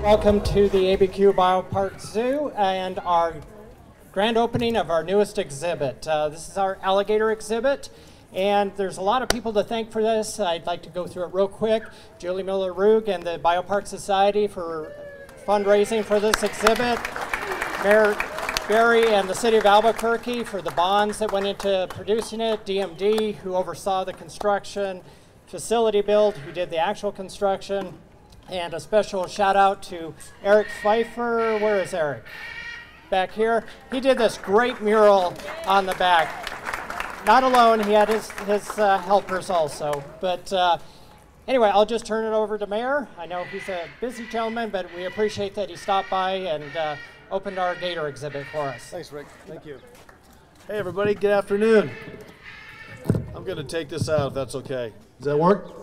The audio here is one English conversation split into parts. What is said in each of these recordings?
Welcome to the ABQ Biopark Zoo and our grand opening of our newest exhibit. This is our alligator exhibit, and there's a lot of people to thank for this. I'd like to go through it real quick. Julie Miller-Rugg and the Biopark Society for fundraising for this exhibit. Mayor Barry and the City of Albuquerque for the bonds that went into producing it. DMD, who oversaw the construction. Facility Build, who did the actual construction. And a special shout out to Eric Pfeiffer. Where is Eric? Back here. He did this great mural on the back. Not alone, he had his helpers also. But anyway, I'll just turn it over to Mayor. I know he's a busy gentleman, but we appreciate that he stopped by and opened our Gator exhibit for us. Thanks, Rick. Thank you. Hey, everybody. Good afternoon. I'm going to take this out if that's okay. Does that work?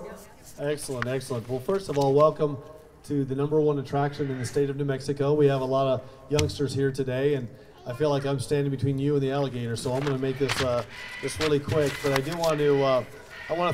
Excellent, excellent. Well, first of all, welcome to the #1 attraction in the state of New Mexico. We have a lot of youngsters here today, and I feel like I'm standing between you and the alligator, so I'm going to make this really quick. But I do want to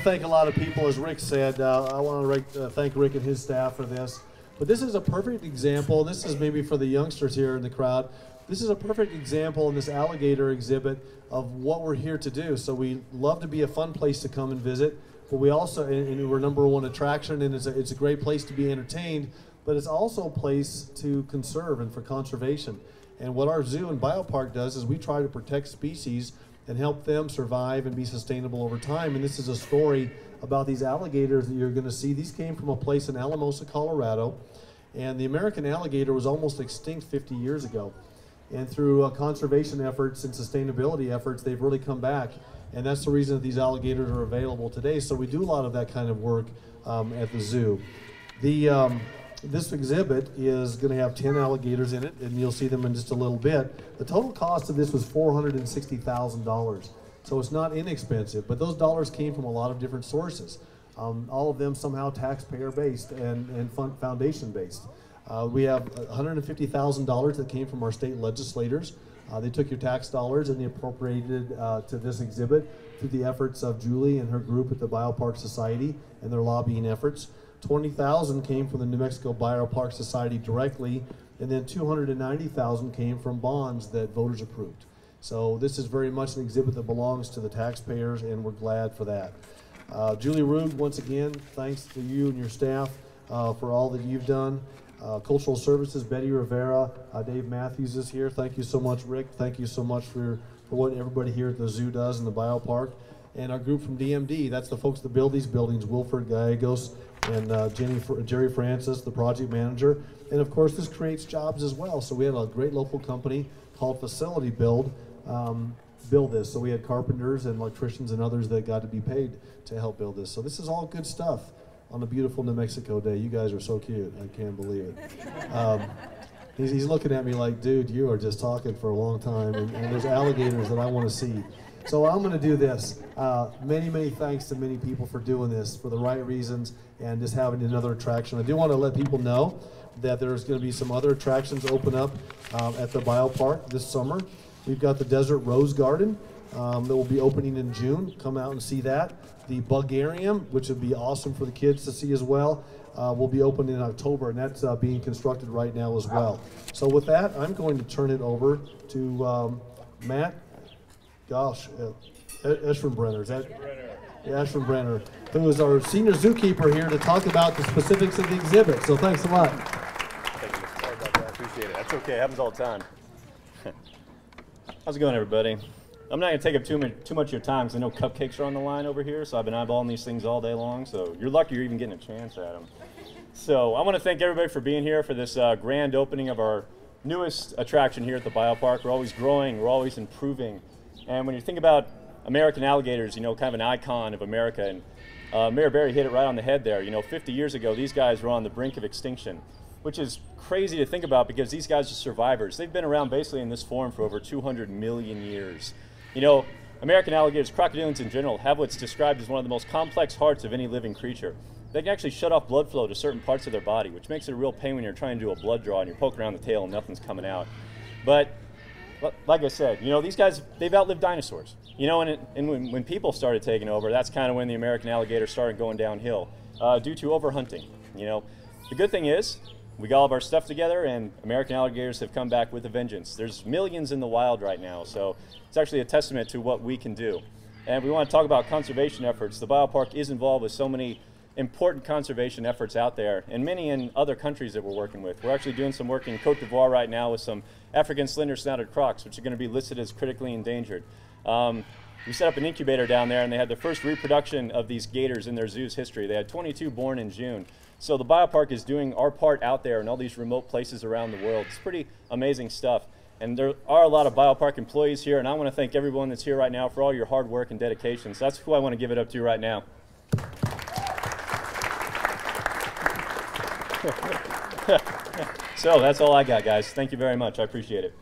thank a lot of people, as Rick said. I want to thank Rick and his staff for this. But this is a perfect example. This is maybe for the youngsters here in the crowd. This is a perfect example in this alligator exhibit of what we're here to do. So we love to be a fun place to come and visit. But we also, and we're #1 attraction, and it's a great place to be entertained, but it's also a place to conserve and for conservation. And what our zoo and biopark does is we try to protect species and help them survive and be sustainable over time. And this is a story about these alligators that you're going to see. These came from a place in Alamosa, Colorado, and the American alligator was almost extinct 50 years ago. And through conservation efforts and sustainability efforts, they've really come back. And that's the reason that these alligators are available today. So we do a lot of that kind of work at the zoo. This exhibit is going to have 10 alligators in it, and you'll see them in just a little bit. The total cost of this was $460,000. So it's not inexpensive, but those dollars came from a lot of different sources. All of them somehow taxpayer-based and foundation-based. We have $150,000 that came from our state legislators. They took your tax dollars and they appropriated to this exhibit through the efforts of Julie and her group at the Biopark Society and their lobbying efforts. $20,000 came from the New Mexico Biopark Society directly, and then $290,000 came from bonds that voters approved. So this is very much an exhibit that belongs to the taxpayers, and we're glad for that. Julie Rugg, once again, thanks to you and your staff for all that you've done. Cultural Services, Betty Rivera, Dave Matthews is here. Thank you so much, Rick. Thank you so much for what everybody here at the zoo does in the biopark. And our group from DMD, that's the folks that build these buildings, Wilfred Gallegos and Jerry Francis, the project manager. And of course, this creates jobs as well. So we had a great local company called Facility Build this. So we had carpenters and electricians and others that got to be paid to help build this. So this is all good stuff on a beautiful New Mexico day. You guys are so cute. I can't believe it. He's looking at me like, dude, you are just talking for a long time, and there's alligators that I want to see. So I'm going to do this. Many, many thanks to many people for doing this for the right reasons and just having another attraction. I do want to let people know that there's going to be some other attractions open up at the biopark this summer. We've got the Desert Rose Garden that will be opening in June. Come out and see that. The Bugarium, which would be awesome for the kids to see as well, will be open in October, and that's being constructed right now as well. So with that, I'm going to turn it over to Matt, Eschenbrenner. Is that? Yeah, Eschenbrenner, who is our senior zookeeper here to talk about the specifics of the exhibit. So thanks a lot. Thank you. Sorry about that. I appreciate it. That's okay. It happens all the time. How's it going, everybody? I'm not going to take up too much of your time because I know cupcakes are on the line over here, so I've been eyeballing these things all day long, so you're lucky you're even getting a chance at them. So I want to thank everybody for being here for this grand opening of our newest attraction here at the biopark. We're always growing, we're always improving, and when you think about American alligators, you know, kind of an icon of America, and Mayor Barry hit it right on the head there. You know, 50 years ago, these guys were on the brink of extinction, which is crazy to think about because these guys are survivors. They've been around basically in this form for over 200 million years. You know, American alligators, crocodilians in general, have what's described as one of the most complex hearts of any living creature. They can actually shut off blood flow to certain parts of their body, which makes it a real pain when you're trying to do a blood draw and you're poking around the tail and nothing's coming out. But like I said, you know, these guys, they've outlived dinosaurs. You know, and when people started taking over, that's kind of when the American alligator started going downhill due to overhunting. You know, the good thing is, we got all of our stuff together, and American alligators have come back with a vengeance. There's millions in the wild right now, so it's actually a testament to what we can do. And we want to talk about conservation efforts. The biopark is involved with so many important conservation efforts out there, and many in other countries that we're working with. We're actually doing some work in Cote d'Ivoire right now with some African slender-snouted crocs, which are going to be listed as critically endangered. We set up an incubator down there, and they had the first reproduction of these gators in their zoo's history. They had 22 born in June. So the biopark is doing our part out there in all these remote places around the world. It's pretty amazing stuff. And there are a lot of biopark employees here, and I want to thank everyone that's here right now for all your hard work and dedication. So that's who I want to give it up to right now. So that's all I got, guys. Thank you very much. I appreciate it.